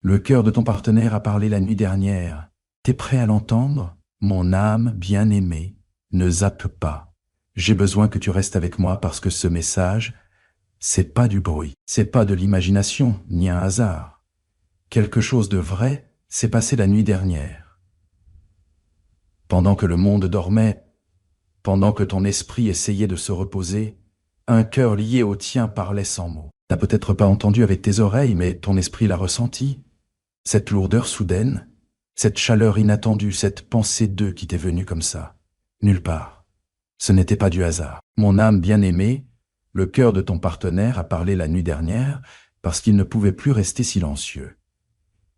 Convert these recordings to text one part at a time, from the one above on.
Le cœur de ton partenaire a parlé la nuit dernière. T'es prêt à l'entendre? Mon âme bien-aimée, ne zappe pas. J'ai besoin que tu restes avec moi parce que ce message, c'est pas du bruit, c'est pas de l'imagination, ni un hasard. Quelque chose de vrai s'est passé la nuit dernière. Pendant que le monde dormait, pendant que ton esprit essayait de se reposer, un cœur lié au tien parlait sans mots. T'as peut-être pas entendu avec tes oreilles, mais ton esprit l'a ressenti. Cette lourdeur soudaine, cette chaleur inattendue, cette pensée d'eux qui t'est venue comme ça. Nulle part. Ce n'était pas du hasard. Mon âme bien-aimée, le cœur de ton partenaire a parlé la nuit dernière parce qu'il ne pouvait plus rester silencieux.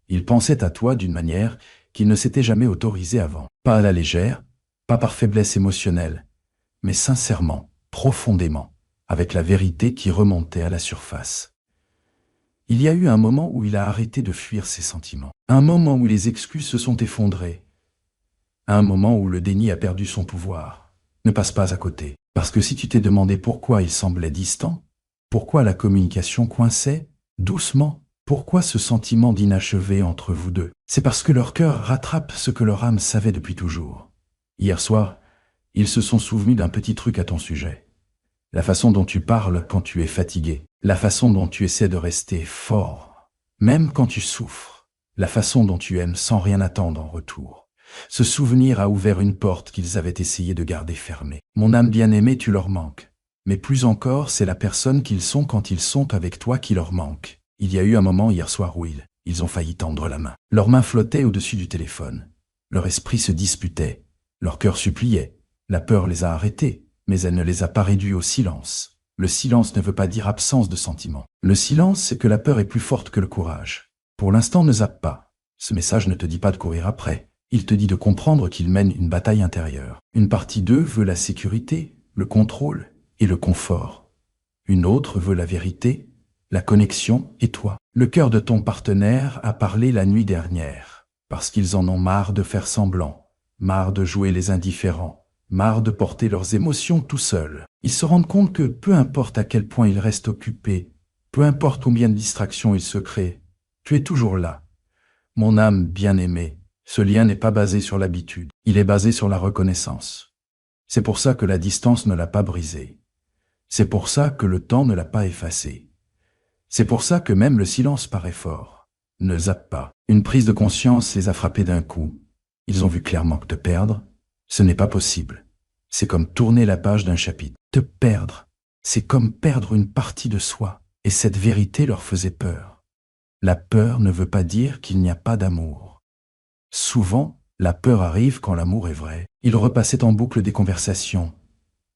Il pensait à toi d'une manière qu'il ne s'était jamais autorisé avant. Pas à la légère, pas par faiblesse émotionnelle, mais sincèrement, profondément, avec la vérité qui remontait à la surface. Il y a eu un moment où il a arrêté de fuir ses sentiments. Un moment où les excuses se sont effondrées. Un moment où le déni a perdu son pouvoir. Ne passe pas à côté. Parce que si tu t'es demandé pourquoi il semblait distant, pourquoi la communication coinçait, doucement, pourquoi ce sentiment d'inachevé entre vous deux, c'est parce que leur cœur rattrape ce que leur âme savait depuis toujours. Hier soir, ils se sont souvenus d'un petit truc à ton sujet. La façon dont tu parles quand tu es fatigué, la façon dont tu essaies de rester fort, même quand tu souffres, la façon dont tu aimes sans rien attendre en retour. Ce souvenir a ouvert une porte qu'ils avaient essayé de garder fermée. Mon âme bien-aimée, tu leur manques. Mais plus encore, c'est la personne qu'ils sont quand ils sont avec toi qui leur manque. Il y a eu un moment hier soir où ils ont failli tendre la main. Leurs mains flottaient au-dessus du téléphone. Leur esprit se disputait. Leur cœur suppliait. La peur les a arrêtés, mais elle ne les a pas réduits au silence. Le silence ne veut pas dire absence de sentiment. Le silence, c'est que la peur est plus forte que le courage. Pour l'instant, ne zappe pas. Ce message ne te dit pas de courir après. Il te dit de comprendre qu'ils mènent une bataille intérieure. Une partie d'eux veut la sécurité, le contrôle et le confort. Une autre veut la vérité, la connexion et toi. Le cœur de ton partenaire a parlé la nuit dernière, parce qu'ils en ont marre de faire semblant, marre de jouer les indifférents, marre de porter leurs émotions tout seuls. Ils se rendent compte que peu importe à quel point ils restent occupés, peu importe combien de distractions ils se créent, tu es toujours là. Mon âme bien-aimée, ce lien n'est pas basé sur l'habitude, il est basé sur la reconnaissance. C'est pour ça que la distance ne l'a pas brisé. C'est pour ça que le temps ne l'a pas effacé. C'est pour ça que même le silence paraît fort. Ne zappe pas. Une prise de conscience les a frappés d'un coup. Ils ont vu clairement que te perdre, ce n'est pas possible. C'est comme tourner la page d'un chapitre. Te perdre, c'est comme perdre une partie de soi. Et cette vérité leur faisait peur. La peur ne veut pas dire qu'il n'y a pas d'amour. Souvent, la peur arrive quand l'amour est vrai. Ils repassaient en boucle des conversations.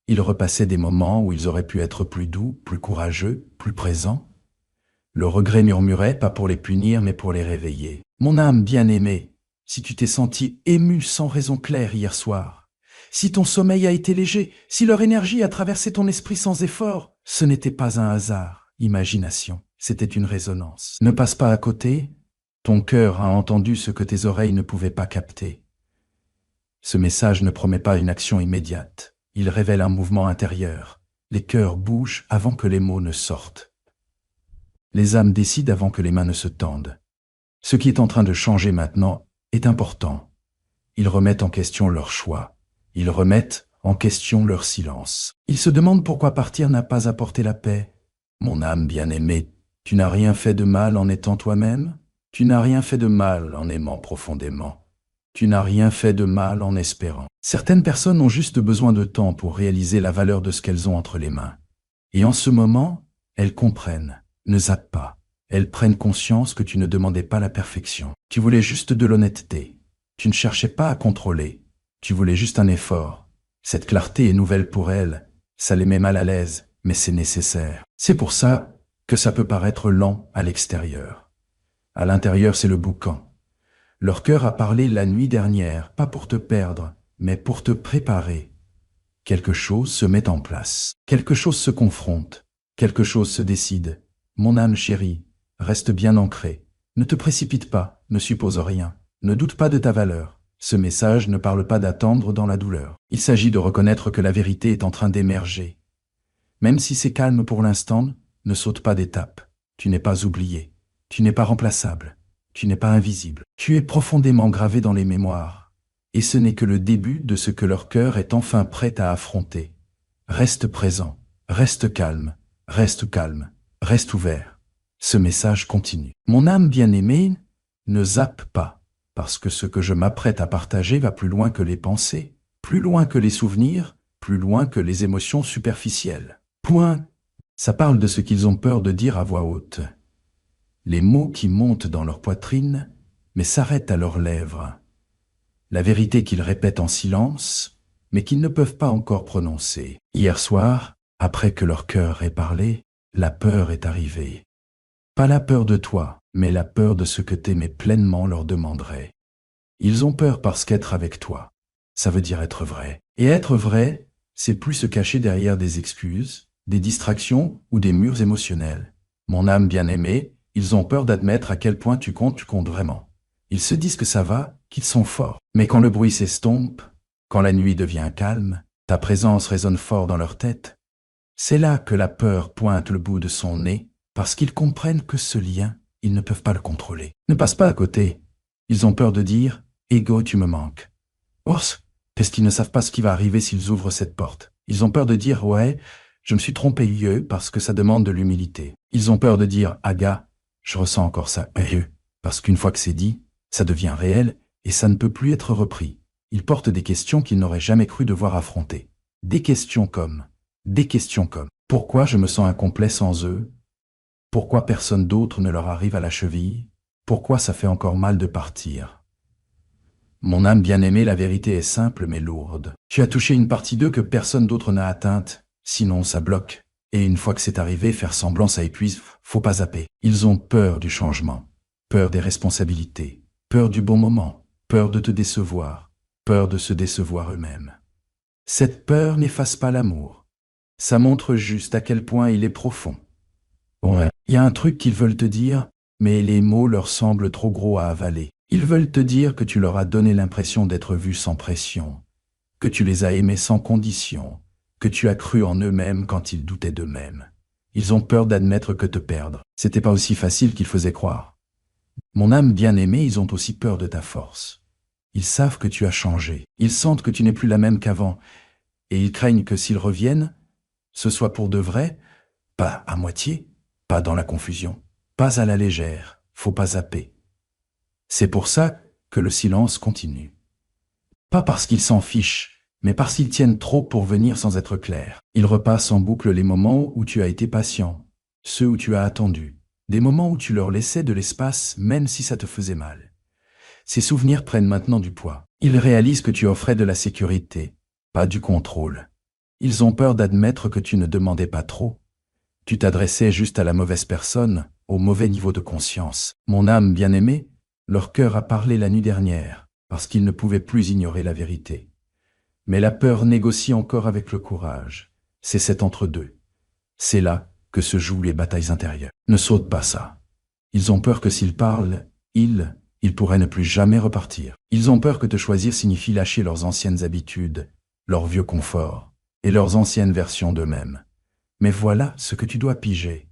Ils repassaient des moments où ils auraient pu être plus doux, plus courageux, plus présents. Le regret murmurait, pas pour les punir, mais pour les réveiller. Mon âme bien-aimée, si tu t'es senti ému sans raison claire hier soir, si ton sommeil a été léger, si leur énergie a traversé ton esprit sans effort, ce n'était pas un hasard, imagination, c'était une résonance. Ne passe pas à côté, ton cœur a entendu ce que tes oreilles ne pouvaient pas capter. Ce message ne promet pas une action immédiate, il révèle un mouvement intérieur. Les cœurs bougent avant que les mots ne sortent. Les âmes décident avant que les mains ne se tendent. Ce qui est en train de changer maintenant est important. Ils remettent en question leur choix. Ils remettent en question leur silence. Ils se demandent pourquoi partir n'a pas apporté la paix. Mon âme bien-aimée, tu n'as rien fait de mal en étant toi-même. Tu n'as rien fait de mal en aimant profondément. Tu n'as rien fait de mal en espérant. Certaines personnes ont juste besoin de temps pour réaliser la valeur de ce qu'elles ont entre les mains. Et en ce moment, elles comprennent. Ne zappe pas. Elles prennent conscience que tu ne demandais pas la perfection. Tu voulais juste de l'honnêteté. Tu ne cherchais pas à contrôler. Tu voulais juste un effort. Cette clarté est nouvelle pour elles. Ça les met mal à l'aise, mais c'est nécessaire. C'est pour ça que ça peut paraître lent à l'extérieur. À l'intérieur, c'est le boucan. Leur cœur a parlé la nuit dernière, pas pour te perdre, mais pour te préparer. Quelque chose se met en place. Quelque chose se confronte. Quelque chose se décide. Mon âme chérie, reste bien ancrée. Ne te précipite pas, ne suppose rien. Ne doute pas de ta valeur. Ce message ne parle pas d'attendre dans la douleur. Il s'agit de reconnaître que la vérité est en train d'émerger. Même si c'est calme pour l'instant, ne saute pas d'étape. Tu n'es pas oublié. Tu n'es pas remplaçable. tu n'es pas invisible. Tu es profondément gravé dans les mémoires. Et ce n'est que le début de ce que leur cœur est enfin prêt à affronter. Reste présent, reste calme, reste ouvert. Ce message continue. Mon âme bien-aimée, ne zappe pas, parce que ce que je m'apprête à partager va plus loin que les pensées, plus loin que les souvenirs, plus loin que les émotions superficielles. Point. Ça parle de ce qu'ils ont peur de dire à voix haute. Les mots qui montent dans leur poitrine, mais s'arrêtent à leurs lèvres. La vérité qu'ils répètent en silence, mais qu'ils ne peuvent pas encore prononcer. Hier soir, après que leur cœur ait parlé, la peur est arrivée. Pas la peur de toi, mais la peur de ce que t'aimais pleinement leur demanderait. Ils ont peur parce qu'être avec toi, ça veut dire être vrai. Et être vrai, c'est plus se cacher derrière des excuses, des distractions ou des murs émotionnels. Mon âme bien-aimée, ils ont peur d'admettre à quel point tu comptes vraiment. Ils se disent que ça va, qu'ils sont forts. Mais quand le bruit s'estompe, quand la nuit devient calme, ta présence résonne fort dans leur tête, c'est là que la peur pointe le bout de son nez, parce qu'ils comprennent que ce lien, ils ne peuvent pas le contrôler. Ne passe pas à côté. Ils ont peur de dire « Ego, tu me manques ». Ours, parce qu'ils ne savent pas ce qui va arriver s'ils ouvrent cette porte. Ils ont peur de dire « Ouais, je me suis trompé parce que ça demande de l'humilité ». Ils ont peur de dire « Aga, je ressens encore ça parce qu'une fois que c'est dit, ça devient réel et ça ne peut plus être repris. Ils portent des questions qu'ils n'auraient jamais cru devoir affronter. Des questions comme « Pourquoi je me sens incomplet sans eux ? Pourquoi personne d'autre ne leur arrive à la cheville ? Pourquoi ça fait encore mal de partir ?» Mon âme bien-aimée, la vérité est simple mais lourde. Tu as touché une partie d'eux que personne d'autre n'a atteinte, sinon ça bloque. Et une fois que c'est arrivé, faire semblant ça épuise, faut pas zapper. Ils ont peur du changement, peur des responsabilités, peur du bon moment, peur de te décevoir, peur de se décevoir eux-mêmes. Cette peur n'efface pas l'amour. Ça montre juste à quel point il est profond. Ouais. Il y a un truc qu'ils veulent te dire, mais les mots leur semblent trop gros à avaler. Ils veulent te dire que tu leur as donné l'impression d'être vu sans pression, que tu les as aimés sans condition, que tu as cru en eux-mêmes quand ils doutaient d'eux-mêmes. Ils ont peur d'admettre que te perdre. C'était pas aussi facile qu'ils faisaient croire. Mon âme bien-aimée, ils ont aussi peur de ta force. Ils savent que tu as changé. Ils sentent que tu n'es plus la même qu'avant. Et ils craignent que s'ils reviennent, ce soit pour de vrai, pas à moitié, pas dans la confusion, pas à la légère, faut pas zapper. C'est pour ça que le silence continue. Pas parce qu'ils s'en fichent, mais parce qu'ils tiennent trop pour venir sans être clairs. Ils repassent en boucle les moments où tu as été patient, ceux où tu as attendu, des moments où tu leur laissais de l'espace même si ça te faisait mal. Ces souvenirs prennent maintenant du poids. Ils réalisent que tu offrais de la sécurité, pas du contrôle. Ils ont peur d'admettre que tu ne demandais pas trop. Tu t'adressais juste à la mauvaise personne, au mauvais niveau de conscience. Mon âme bien-aimée, leur cœur a parlé la nuit dernière, parce qu'ils ne pouvaient plus ignorer la vérité. Mais la peur négocie encore avec le courage. C'est cet entre-deux. C'est là que se jouent les batailles intérieures. Ne saute pas ça. Ils ont peur que s'ils parlent, ils pourraient ne plus jamais repartir. Ils ont peur que te choisir signifie lâcher leurs anciennes habitudes, leurs vieux conforts, et leurs anciennes versions d'eux-mêmes. Mais voilà ce que tu dois piger.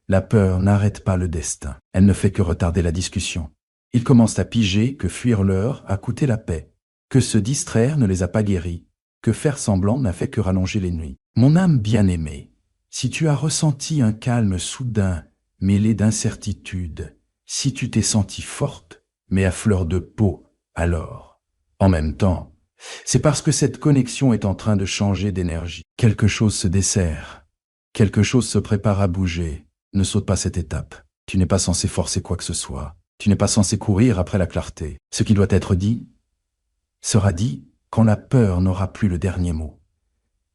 La peur n'arrête pas le destin. Elle ne fait que retarder la discussion. Ils commencent à piger que fuir l'heure a coûté la paix, que se distraire ne les a pas guéris, que faire semblant n'a fait que rallonger les nuits. Mon âme bien-aimée, si tu as ressenti un calme soudain, mêlé d'incertitude, si tu t'es sentie forte, mais à fleur de peau, alors, en même temps, c'est parce que cette connexion est en train de changer d'énergie. Quelque chose se dessert, quelque chose se prépare à bouger. Ne saute pas cette étape. Tu n'es pas censé forcer quoi que ce soit. Tu n'es pas censé courir après la clarté. Ce qui doit être dit sera dit quand la peur n'aura plus le dernier mot.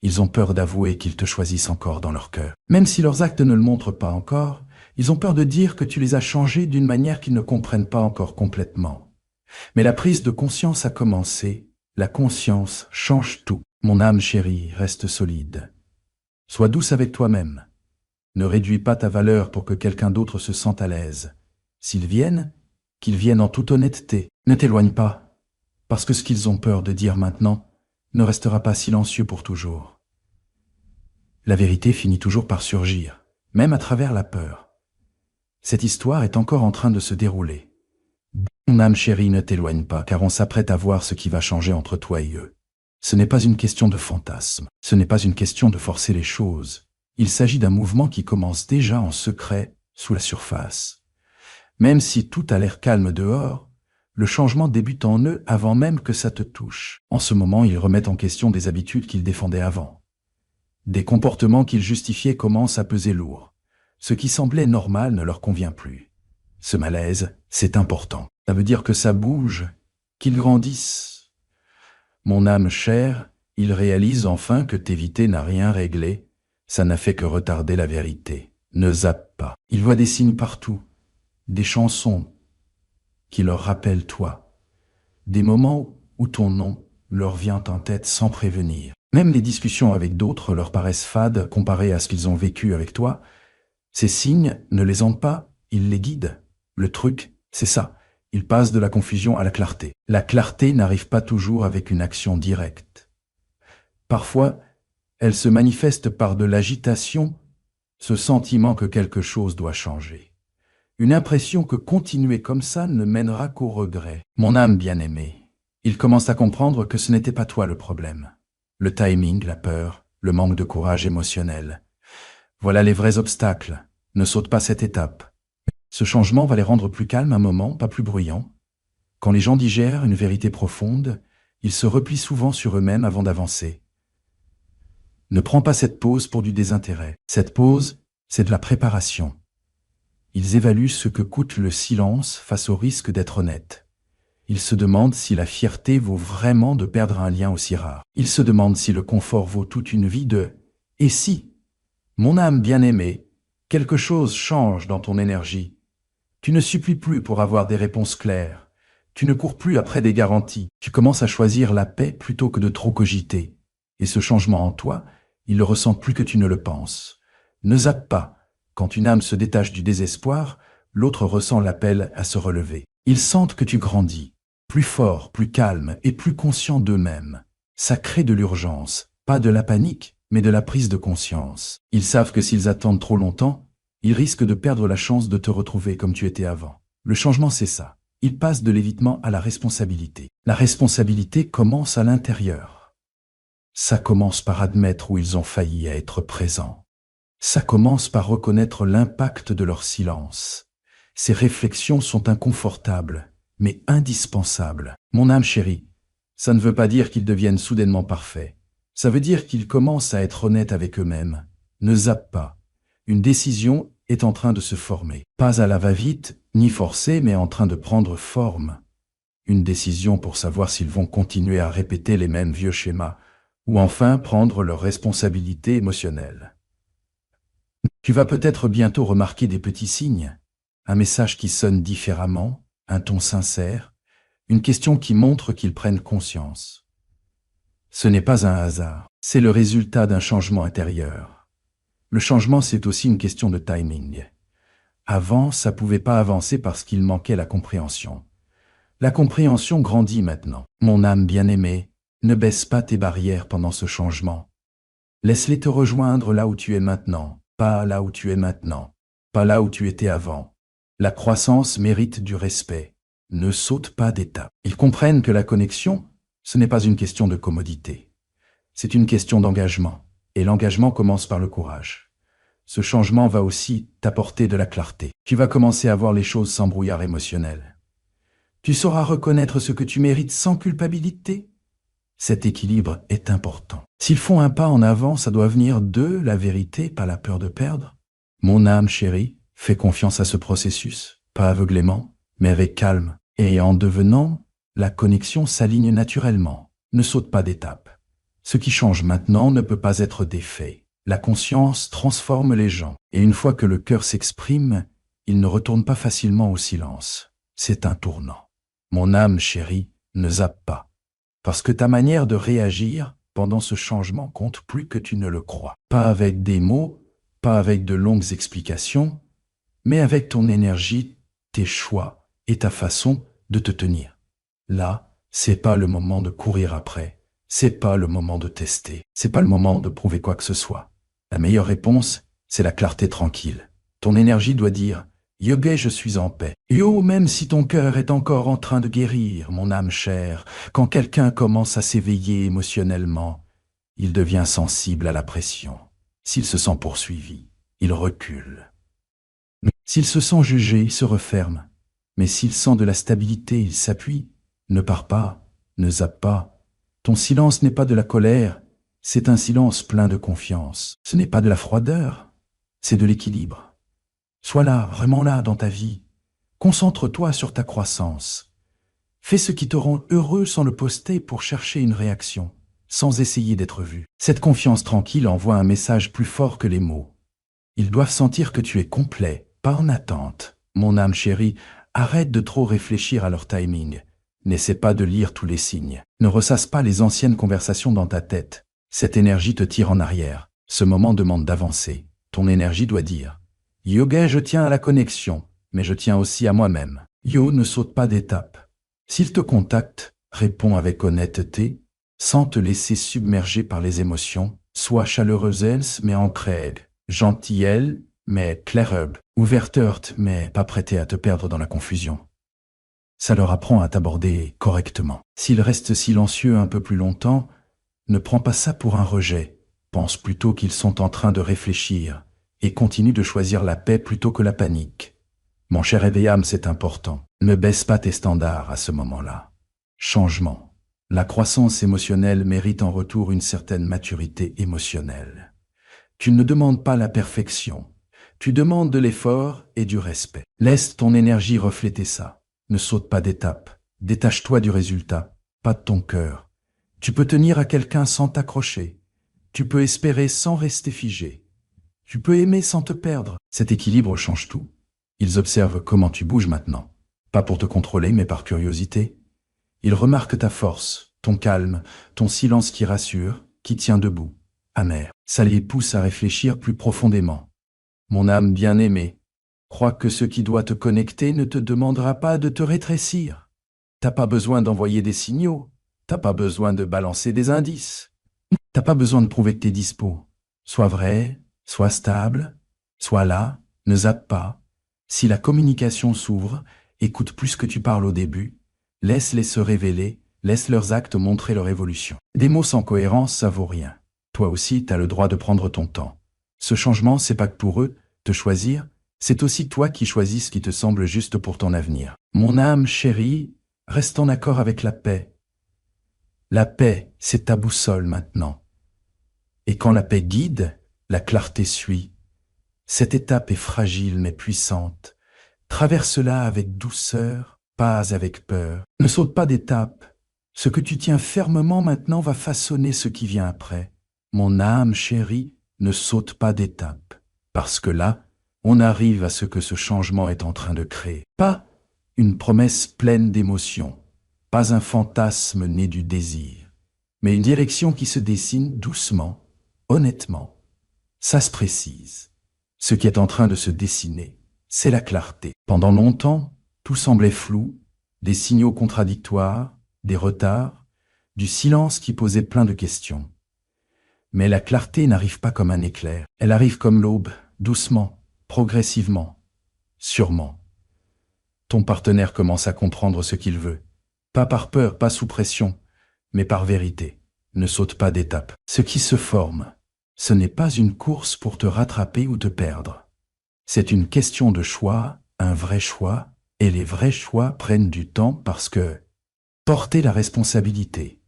Ils ont peur d'avouer qu'ils te choisissent encore dans leur cœur. Même si leurs actes ne le montrent pas encore, ils ont peur de dire que tu les as changés d'une manière qu'ils ne comprennent pas encore complètement. Mais la prise de conscience a commencé. La conscience change tout. Mon âme chérie, reste solide. Sois douce avec toi-même. Ne réduis pas ta valeur pour que quelqu'un d'autre se sente à l'aise. S'ils viennent, qu'ils viennent en toute honnêteté. Ne t'éloigne pas, parce que ce qu'ils ont peur de dire maintenant ne restera pas silencieux pour toujours. La vérité finit toujours par surgir, même à travers la peur. Cette histoire est encore en train de se dérouler. Mon âme chérie, ne t'éloigne pas, car on s'apprête à voir ce qui va changer entre toi et eux. Ce n'est pas une question de fantasme, ce n'est pas une question de forcer les choses. Il s'agit d'un mouvement qui commence déjà en secret, sous la surface. Même si tout a l'air calme dehors, le changement débute en eux avant même que ça te touche. En ce moment, ils remettent en question des habitudes qu'ils défendaient avant. Des comportements qu'ils justifiaient commencent à peser lourd. Ce qui semblait normal ne leur convient plus. Ce malaise, c'est important. Ça veut dire que ça bouge, qu'ils grandissent. Mon âme chère, ils réalisent enfin que t'éviter n'a rien réglé, ça n'a fait que retarder la vérité. Ne zappe pas. Ils voient des signes partout, des chansons qui leur rappellent toi, des moments où ton nom leur vient en tête sans prévenir. Même les discussions avec d'autres leur paraissent fades comparées à ce qu'ils ont vécu avec toi. Ces signes ne les hantent pas, ils les guident. Le truc, c'est ça. Ils passent de la confusion à la clarté. La clarté n'arrive pas toujours avec une action directe. Parfois, elle se manifeste par de l'agitation, ce sentiment que quelque chose doit changer. Une impression que continuer comme ça ne mènera qu'au regret. Mon âme bien-aimée, il commence à comprendre que ce n'était pas toi le problème. Le timing, la peur, le manque de courage émotionnel. Voilà les vrais obstacles. Ne saute pas cette étape. Ce changement va les rendre plus calmes un moment, pas plus bruyants. Quand les gens digèrent une vérité profonde, ils se replient souvent sur eux-mêmes avant d'avancer. Ne prends pas cette pause pour du désintérêt. Cette pause, c'est de la préparation. Ils évaluent ce que coûte le silence face au risque d'être honnête. Ils se demandent si la fierté vaut vraiment de perdre un lien aussi rare. Ils se demandent si le confort vaut toute une vie de « et si ?» Mon âme bien-aimée, quelque chose change dans ton énergie. Tu ne supplies plus pour avoir des réponses claires. Tu ne cours plus après des garanties. Tu commences à choisir la paix plutôt que de trop cogiter. Et ce changement en toi, il le ressent plus que tu ne le penses. Ne zappe pas. Quand une âme se détache du désespoir, l'autre ressent l'appel à se relever. Ils sentent que tu grandis, plus fort, plus calme et plus conscient d'eux-mêmes. Ça crée de l'urgence, pas de la panique, mais de la prise de conscience. Ils savent que s'ils attendent trop longtemps, ils risquent de perdre la chance de te retrouver comme tu étais avant. Le changement, c'est ça. Ils passent de l'évitement à la responsabilité. La responsabilité commence à l'intérieur. Ça commence par admettre où ils ont failli à être présents. Ça commence par reconnaître l'impact de leur silence. Ces réflexions sont inconfortables, mais indispensables. Mon âme chérie, ça ne veut pas dire qu'ils deviennent soudainement parfaits. Ça veut dire qu'ils commencent à être honnêtes avec eux-mêmes. Ne zappe pas. Une décision est en train de se former. Pas à la va-vite, ni forcée, mais en train de prendre forme. Une décision pour savoir s'ils vont continuer à répéter les mêmes vieux schémas, ou enfin prendre leurs responsabilités émotionnelles. Tu vas peut-être bientôt remarquer des petits signes, un message qui sonne différemment, un ton sincère, une question qui montre qu'ils prennent conscience. Ce n'est pas un hasard, c'est le résultat d'un changement intérieur. Le changement, c'est aussi une question de timing. Avant, ça pouvait pas avancer parce qu'il manquait la compréhension. La compréhension grandit maintenant. Mon âme bien-aimée, ne baisse pas tes barrières pendant ce changement. Laisse-les te rejoindre là où tu es maintenant, pas là où tu es maintenant, pas là où tu étais avant. La croissance mérite du respect. Ne saute pas d'étape. Ils comprennent que la connexion, ce n'est pas une question de commodité. C'est une question d'engagement. Et l'engagement commence par le courage. Ce changement va aussi t'apporter de la clarté. Tu vas commencer à voir les choses sans brouillard émotionnel. Tu sauras reconnaître ce que tu mérites sans culpabilité. Cet équilibre est important. S'ils font un pas en avant, ça doit venir de la vérité, pas la peur de perdre. Mon âme chérie, fais confiance à ce processus, pas aveuglément, mais avec calme. Et en devenant, la connexion s'aligne naturellement. Ne saute pas d'étape. Ce qui change maintenant ne peut pas être défait. La conscience transforme les gens. Et une fois que le cœur s'exprime, il ne retourne pas facilement au silence. C'est un tournant. Mon âme chérie, ne zappe pas. Parce que ta manière de réagir pendant ce changement compte plus que tu ne le crois. Pas avec des mots, pas avec de longues explications, mais avec ton énergie, tes choix et ta façon de te tenir. Là, c'est pas le moment de courir après, c'est pas le moment de tester, c'est pas le moment de prouver quoi que ce soit. La meilleure réponse, c'est la clarté tranquille. Ton énergie doit dire « Yoga, je suis en paix. Yo, même si ton cœur est encore en train de guérir, mon âme chère, quand quelqu'un commence à s'éveiller émotionnellement, il devient sensible à la pression. S'il se sent poursuivi, il recule. S'il se sent jugé, il se referme. Mais s'il sent de la stabilité, il s'appuie. Ne pars pas, ne zappe pas. Ton silence n'est pas de la colère, c'est un silence plein de confiance. Ce n'est pas de la froideur, c'est de l'équilibre. Sois là, vraiment là dans ta vie. Concentre-toi sur ta croissance. Fais ce qui te rend heureux sans le poster pour chercher une réaction, sans essayer d'être vu. Cette confiance tranquille envoie un message plus fort que les mots. Ils doivent sentir que tu es complet, pas en attente. Mon âme chérie, arrête de trop réfléchir à leur timing. N'essaie pas de lire tous les signes. Ne ressasse pas les anciennes conversations dans ta tête. Cette énergie te tire en arrière. Ce moment demande d'avancer. Ton énergie doit dire « Yoga, je tiens à la connexion, mais je tiens aussi à moi-même. » Yo, ne saute pas d'étape. S'il te contacte, réponds avec honnêteté, sans te laisser submerger par les émotions. Sois chaleureuse mais ancrée, gentille mais claire, ouverte mais pas prêtée à te perdre dans la confusion. Ça leur apprend à t'aborder correctement. S'ils restent silencieux un peu plus longtemps, ne prends pas ça pour un rejet. Pense plutôt qu'ils sont en train de réfléchir et continue de choisir la paix plutôt que la panique. Mon cher éveillame, c'est important. Ne baisse pas tes standards à ce moment-là. Changement. La croissance émotionnelle mérite en retour une certaine maturité émotionnelle. Tu ne demandes pas la perfection. Tu demandes de l'effort et du respect. Laisse ton énergie refléter ça. Ne saute pas d'étape. Détache-toi du résultat, pas de ton cœur. Tu peux tenir à quelqu'un sans t'accrocher. Tu peux espérer sans rester figé. Tu peux aimer sans te perdre. Cet équilibre change tout. Ils observent comment tu bouges maintenant. Pas pour te contrôler, mais par curiosité. Ils remarquent ta force, ton calme, ton silence qui rassure, qui tient debout, amer. Ça les pousse à réfléchir plus profondément. Mon âme bien-aimée, crois que ce qui doit te connecter ne te demandera pas de te rétrécir. T'as pas besoin d'envoyer des signaux. T'as pas besoin de balancer des indices. T'as pas besoin de prouver que t'es dispo. Sois vrai, sois stable, sois là, ne zappe pas. Si la communication s'ouvre, écoute plus que tu parles au début, laisse-les se révéler, laisse leurs actes montrer leur évolution. Des mots sans cohérence, ça vaut rien. Toi aussi, t'as le droit de prendre ton temps. Ce changement, c'est pas que pour eux, te choisir, c'est aussi toi qui choisis ce qui te semble juste pour ton avenir. Mon âme chérie, reste en accord avec la paix. La paix, c'est ta boussole maintenant. Et quand la paix guide, la clarté suit. Cette étape est fragile mais puissante. Traverse-la avec douceur, pas avec peur. Ne saute pas d'étape. Ce que tu tiens fermement maintenant va façonner ce qui vient après. Mon âme chérie, ne saute pas d'étape. Parce que là, on arrive à ce que ce changement est en train de créer. Pas une promesse pleine d'émotions, pas un fantasme né du désir, mais une direction qui se dessine doucement, honnêtement. Ça se précise. Ce qui est en train de se dessiner, c'est la clarté. Pendant longtemps, tout semblait flou, des signaux contradictoires, des retards, du silence qui posait plein de questions. Mais la clarté n'arrive pas comme un éclair, elle arrive comme l'aube, doucement, progressivement, sûrement. Ton partenaire commence à comprendre ce qu'il veut, pas par peur, pas sous pression, mais par vérité. Ne saute pas d'étape. Ce qui se forme, ce n'est pas une course pour te rattraper ou te perdre. C'est une question de choix, un vrai choix, et les vrais choix prennent du temps parce que porter la responsabilité.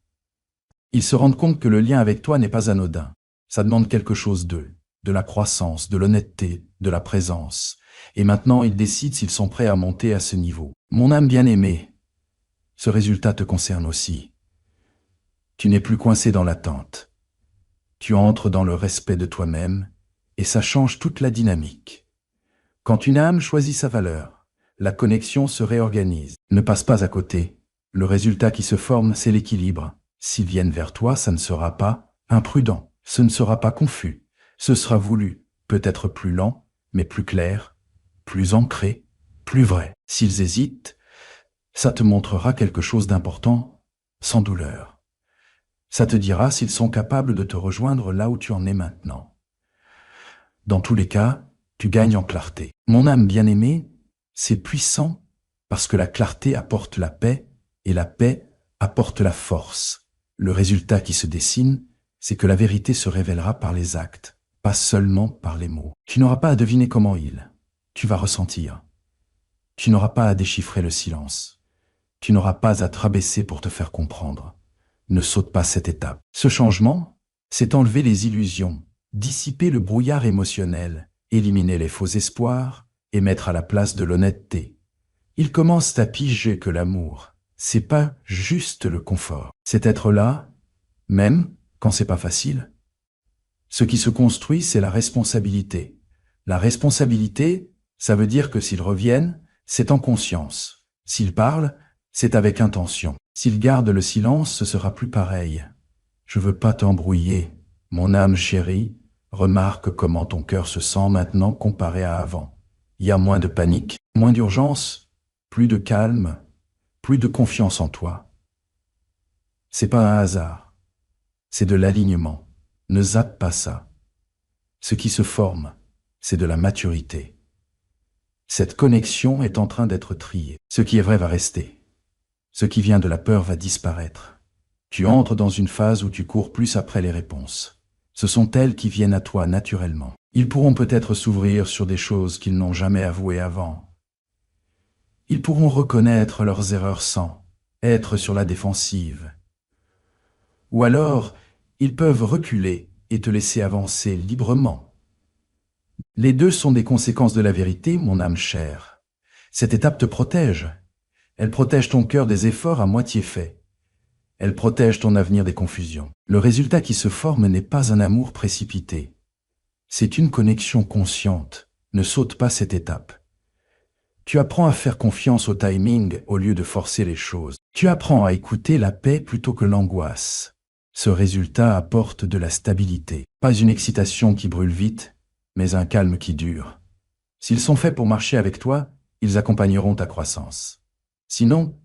Ils se rendent compte que le lien avec toi n'est pas anodin. Ça demande quelque chose d'eux, de la croissance, de l'honnêteté, de la présence. Et maintenant, ils décident s'ils sont prêts à monter à ce niveau. Mon âme bien-aimée, ce résultat te concerne aussi. Tu n'es plus coincé dans l'attente. Tu entres dans le respect de toi-même, et ça change toute la dynamique. Quand une âme choisit sa valeur, la connexion se réorganise. Ne passe pas à côté. Le résultat qui se forme, c'est l'équilibre. S'ils viennent vers toi, ça ne sera pas imprudent, ce ne sera pas confus, ce sera voulu, peut-être plus lent, mais plus clair, plus ancré, plus vrai. S'ils hésitent, ça te montrera quelque chose d'important, sans douleur. Ça te dira s'ils sont capables de te rejoindre là où tu en es maintenant. Dans tous les cas, tu gagnes en clarté. Mon âme bien-aimée, C'est puissant parce que la clarté apporte la paix et la paix apporte la force. Le résultat qui se dessine, c'est que la vérité se révélera par les actes, pas seulement par les mots. Tu n'auras pas à deviner comment tu vas ressentir. Tu n'auras pas à déchiffrer le silence. Tu n'auras pas à te rabaisser pour te faire comprendre. Ne saute pas cette étape. Ce changement, c'est enlever les illusions, dissiper le brouillard émotionnel, éliminer les faux espoirs et mettre à la place de l'honnêteté. Il commence à piger que l'amour, c'est pas juste le confort. C'est être là, même quand c'est pas facile. Ce qui se construit, c'est la responsabilité. La responsabilité, ça veut dire que s'ils reviennent, c'est en conscience. S'ils parlent, c'est avec intention. S'ils gardent le silence, ce sera plus pareil. Je veux pas t'embrouiller. Mon âme chérie, remarque comment ton cœur se sent maintenant comparé à avant. Il y a moins de panique, moins d'urgence, plus de calme, plus de confiance en toi. C'est pas un hasard. C'est de l'alignement. Ne zappe pas ça. Ce qui se forme, c'est de la maturité. Cette connexion est en train d'être triée. Ce qui est vrai va rester. Ce qui vient de la peur va disparaître. Tu entres dans une phase où tu cours plus après les réponses. Ce sont elles qui viennent à toi naturellement. Ils pourront peut-être s'ouvrir sur des choses qu'ils n'ont jamais avouées avant. Ils pourront reconnaître leurs erreurs sans être sur la défensive. Ou alors, ils peuvent reculer et te laisser avancer librement. Les deux sont des conséquences de la vérité, mon âme chère. Cette étape te protège. Elle protège ton cœur des efforts à moitié faits. Elle protège ton avenir des confusions. Le résultat qui se forme n'est pas un amour précipité. C'est une connexion consciente. Ne saute pas cette étape. Tu apprends à faire confiance au timing au lieu de forcer les choses. Tu apprends à écouter la paix plutôt que l'angoisse. Ce résultat apporte de la stabilité. Pas une excitation qui brûle vite, mais un calme qui dure. S'ils sont faits pour marcher avec toi, ils accompagneront ta croissance. Sinon,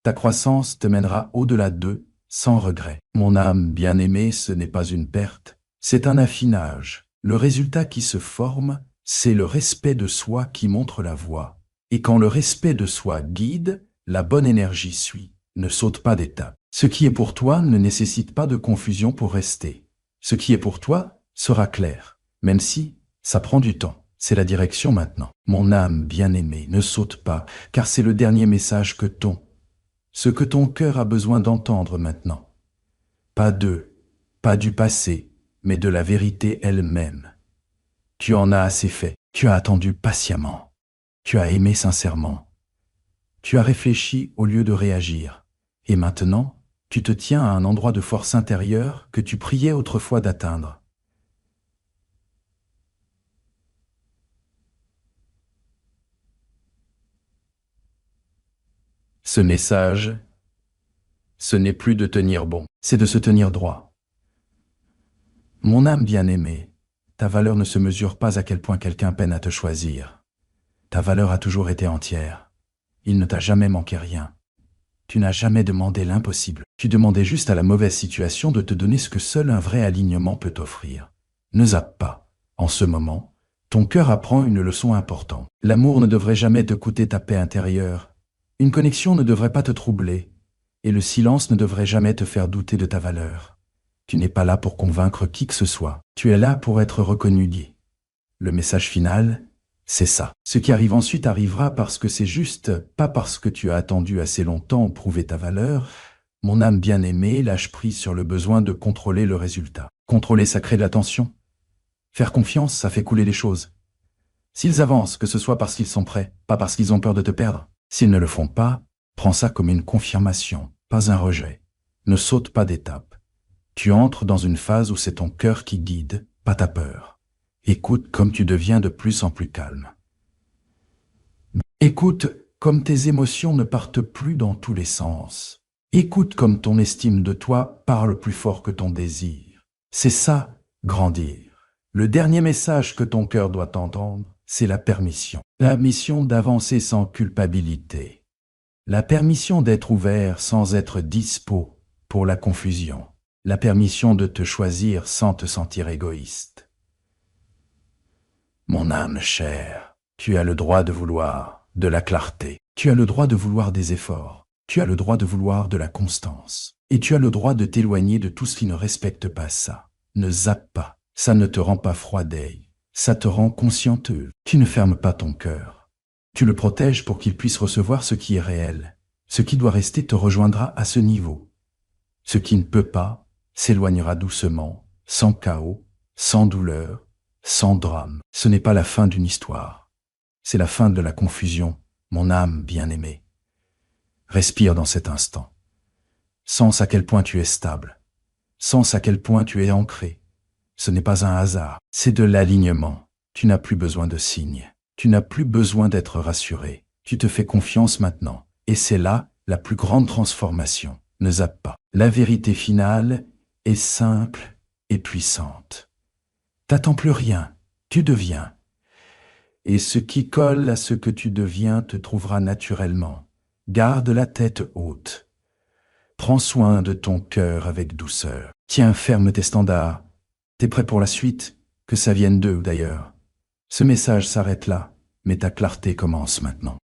ta croissance te mènera au-delà d'eux, sans regret. Mon âme bien-aimée, ce n'est pas une perte, c'est un affinage. Le résultat qui se forme, c'est le respect de soi qui montre la voie. Et quand le respect de soi guide, la bonne énergie suit. Ne saute pas d'étape. Ce qui est pour toi ne nécessite pas de confusion pour rester. Ce qui est pour toi sera clair, même si ça prend du temps. C'est la direction maintenant. Mon âme bien-aimée, ne saute pas, car c'est le dernier message ce que ton cœur a besoin d'entendre maintenant. Pas du passé, mais de la vérité elle-même. Tu en as assez fait, tu as attendu patiemment, tu as aimé sincèrement, tu as réfléchi au lieu de réagir, et maintenant, tu te tiens à un endroit de force intérieure que tu priais autrefois d'atteindre. Ce message, ce n'est plus de tenir bon, c'est de se tenir droit. Mon âme bien-aimée, ta valeur ne se mesure pas à quel point quelqu'un peine à te choisir. Ta valeur a toujours été entière. Il ne t'a jamais manqué rien. Tu n'as jamais demandé l'impossible. Tu demandais juste à la mauvaise situation de te donner ce que seul un vrai alignement peut t'offrir. Ne zappe pas. En ce moment, ton cœur apprend une leçon importante. L'amour ne devrait jamais te coûter ta paix intérieure. Une connexion ne devrait pas te troubler. Et le silence ne devrait jamais te faire douter de ta valeur. Tu n'es pas là pour convaincre qui que ce soit. Tu es là pour être reconnu dit. Le message final, c'est ça. Ce qui arrive ensuite arrivera parce que c'est juste, pas parce que tu as attendu assez longtemps pour prouver ta valeur. Mon âme bien-aimée lâche prise sur le besoin de contrôler le résultat. Contrôler, ça crée de la tension. Faire confiance, ça fait couler les choses. S'ils avancent, que ce soit parce qu'ils sont prêts, pas parce qu'ils ont peur de te perdre. S'ils ne le font pas, prends ça comme une confirmation, pas un rejet. Ne saute pas d'étape. Tu entres dans une phase où c'est ton cœur qui guide, pas ta peur. Écoute comme tu deviens de plus en plus calme. Écoute comme tes émotions ne partent plus dans tous les sens. Écoute comme ton estime de toi parle plus fort que ton désir. C'est ça, grandir. Le dernier message que ton cœur doit entendre, c'est la permission. La mission d'avancer sans culpabilité. La permission d'être ouvert sans être dispo pour la confusion. La permission de te choisir sans te sentir égoïste. Mon âme chère, tu as le droit de vouloir. de la clarté. Tu as le droit de vouloir des efforts. Tu as le droit de vouloir de la constance. Et tu as le droit de t'éloigner de tout ce qui ne respecte pas ça. Ne zappe pas. Ça ne te rend pas froidé. Ça te rend conscienteux. Tu ne fermes pas ton cœur. Tu le protèges pour qu'il puisse recevoir ce qui est réel. Ce qui doit rester te rejoindra à ce niveau. Ce qui ne peut pas s'éloignera doucement, sans chaos, sans douleur, sans drame. Ce n'est pas la fin d'une histoire. C'est la fin de la confusion, mon âme bien-aimée. Respire dans cet instant. Sens à quel point tu es stable. Sens à quel point tu es ancré. Ce n'est pas un hasard, c'est de l'alignement. Tu n'as plus besoin de signes. Tu n'as plus besoin d'être rassuré. Tu te fais confiance maintenant. Et c'est là la plus grande transformation. Ne zappe pas. La vérité finale est simple et puissante. T'attends plus rien. Tu deviens. Et ce qui colle à ce que tu deviens te trouvera naturellement. Garde la tête haute. Prends soin de ton cœur avec douceur. Tiens ferme tes standards. T'es prêt pour la suite, que ça vienne d'eux d'ailleurs. Ce message s'arrête là, mais ta clarté commence maintenant.